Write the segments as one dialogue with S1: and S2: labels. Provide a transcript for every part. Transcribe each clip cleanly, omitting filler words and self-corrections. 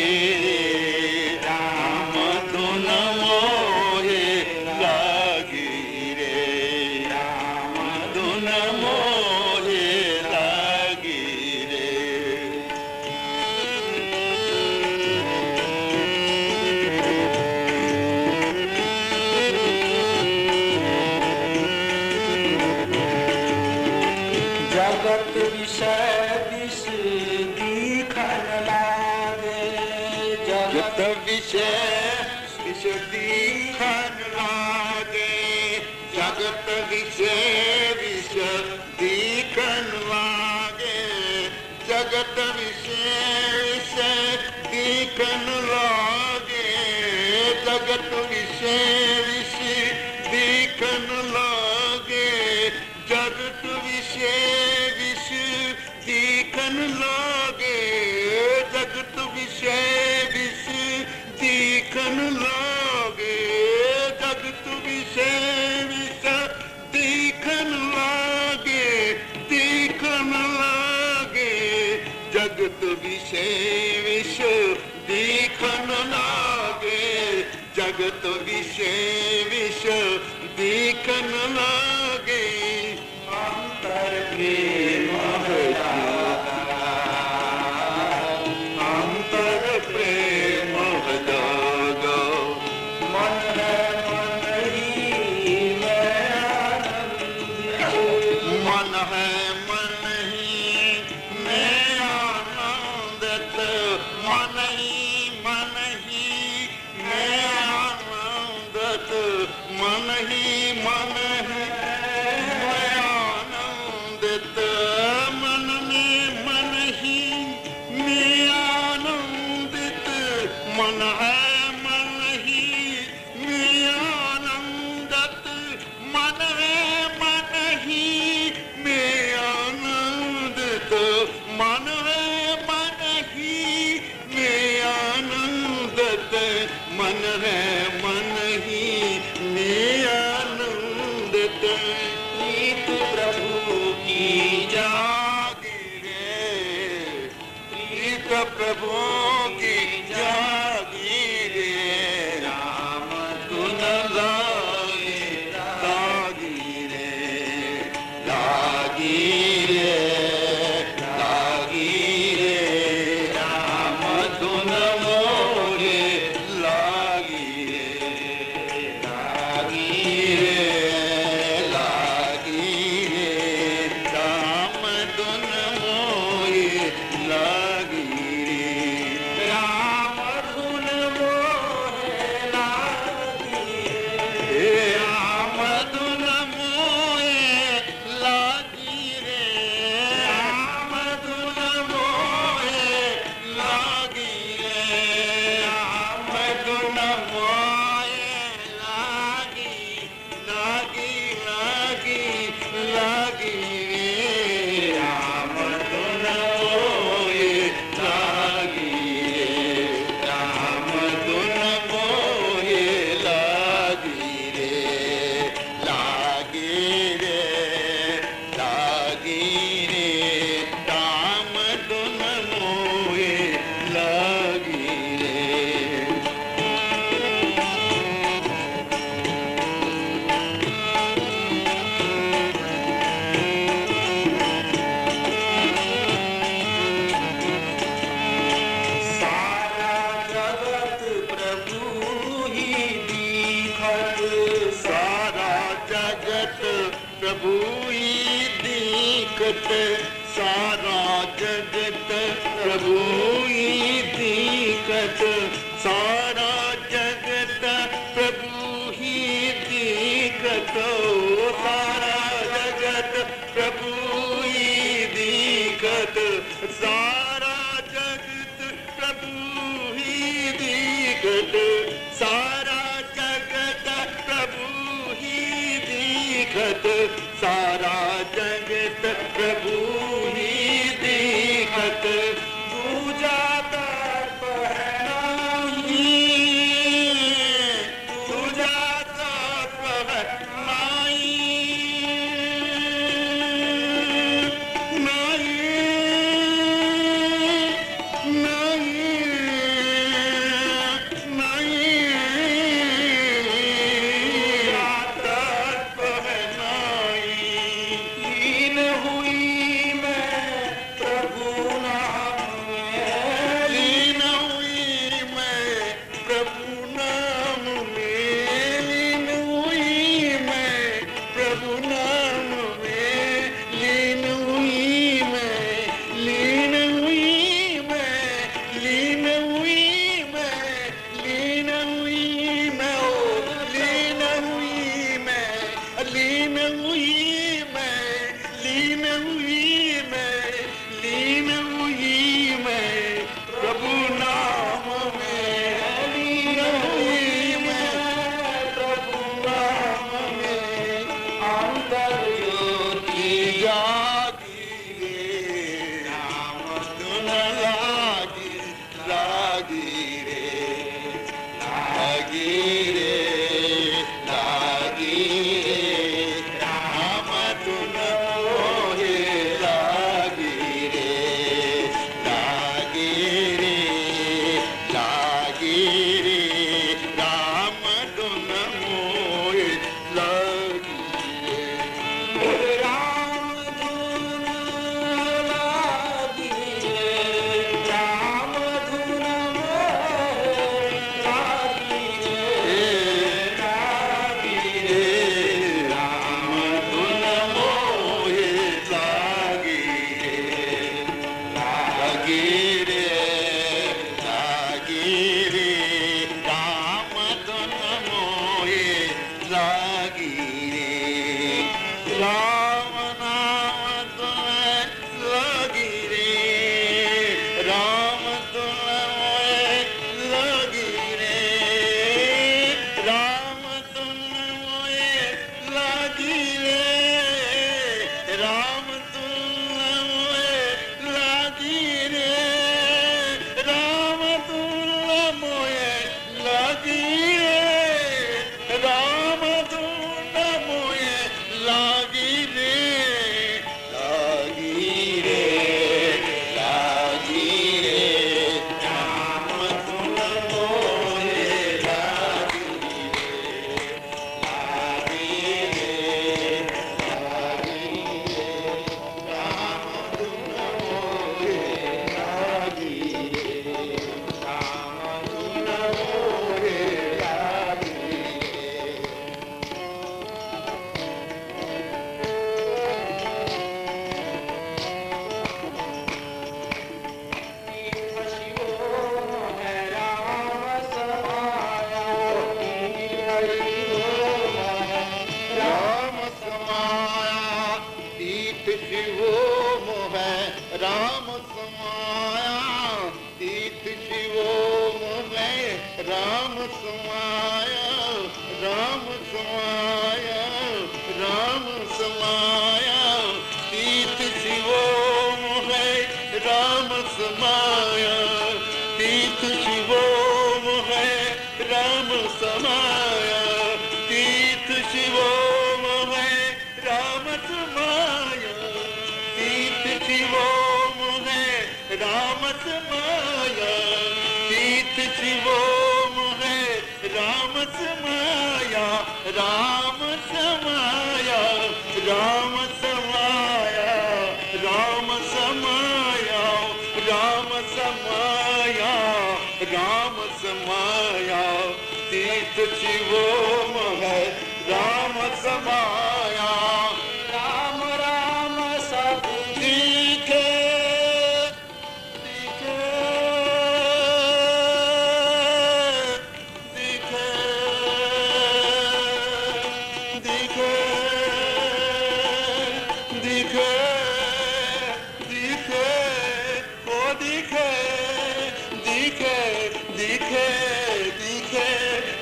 S1: रे राम धुन मोहे लागी रे राम धुन मोहे लागी रे।
S2: जगत विषय विष दिखन लागे
S1: जगत विषय विष दिखन लागे जगत विषय विष दिखन लागे जगत विषय विष दिखन लागे जगत विषय विष दिखन लागे जगत विषय विष दिखन लागे जगत विषय विष दिखन लागे जगत विषय विष दिखन लागे दिखन लागे जगत विषय विष दिखन लागे जगत विषय विष दिखन लागे अंतर प्रेम अंतर प्रेम जागो
S2: मन है मन ही मैं आनंदित
S1: मन है मन ही मैं आनंदित मन ही मैं आनंदित मन ही मैं आनंदित मन में मन ही मैं आनंदित मन है मन ही मैं आनंदित मन है मन ही मैं आनंदित मन है मन ही मैं आनंदित मन है मन ही मैं आनंदित
S2: प्रीत प्रभु की
S1: जागी रे प्रीत प्रभु की जागी रे राम धुन लागे लागी रे लागी रे लागी रे राम धुन मोरे लागी रे लागी रे लागी रे राम धुन मोरे लागी रे राम धुन मोहे लागी रे राम धुन मोहे लागी रे राम धुन मोहे लागी रे राम धुन मोहे लागी लागी लागी लागी रे राम धुन मोहे लागी रे राम धुन मोहे लागी रे लागी रे लागी रे राम धुन मोहे लागी रे।
S2: सारा जगत प्रभु ही दिखत
S1: सारा जगत प्रभु ही दिखत सारा जगत प्रभु ही दिखत सारा जगत प्रभु ही दिखत सारा जगत प्रभु ही दिखत सारा जगत प्रभु ही दिखत सारा जगत प्रभु ही दिखत सारा जगत प्रभु ही दिखत पूजा तर्प है नहीं पूजा तर्प है नहीं नहीं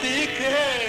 S1: दिखे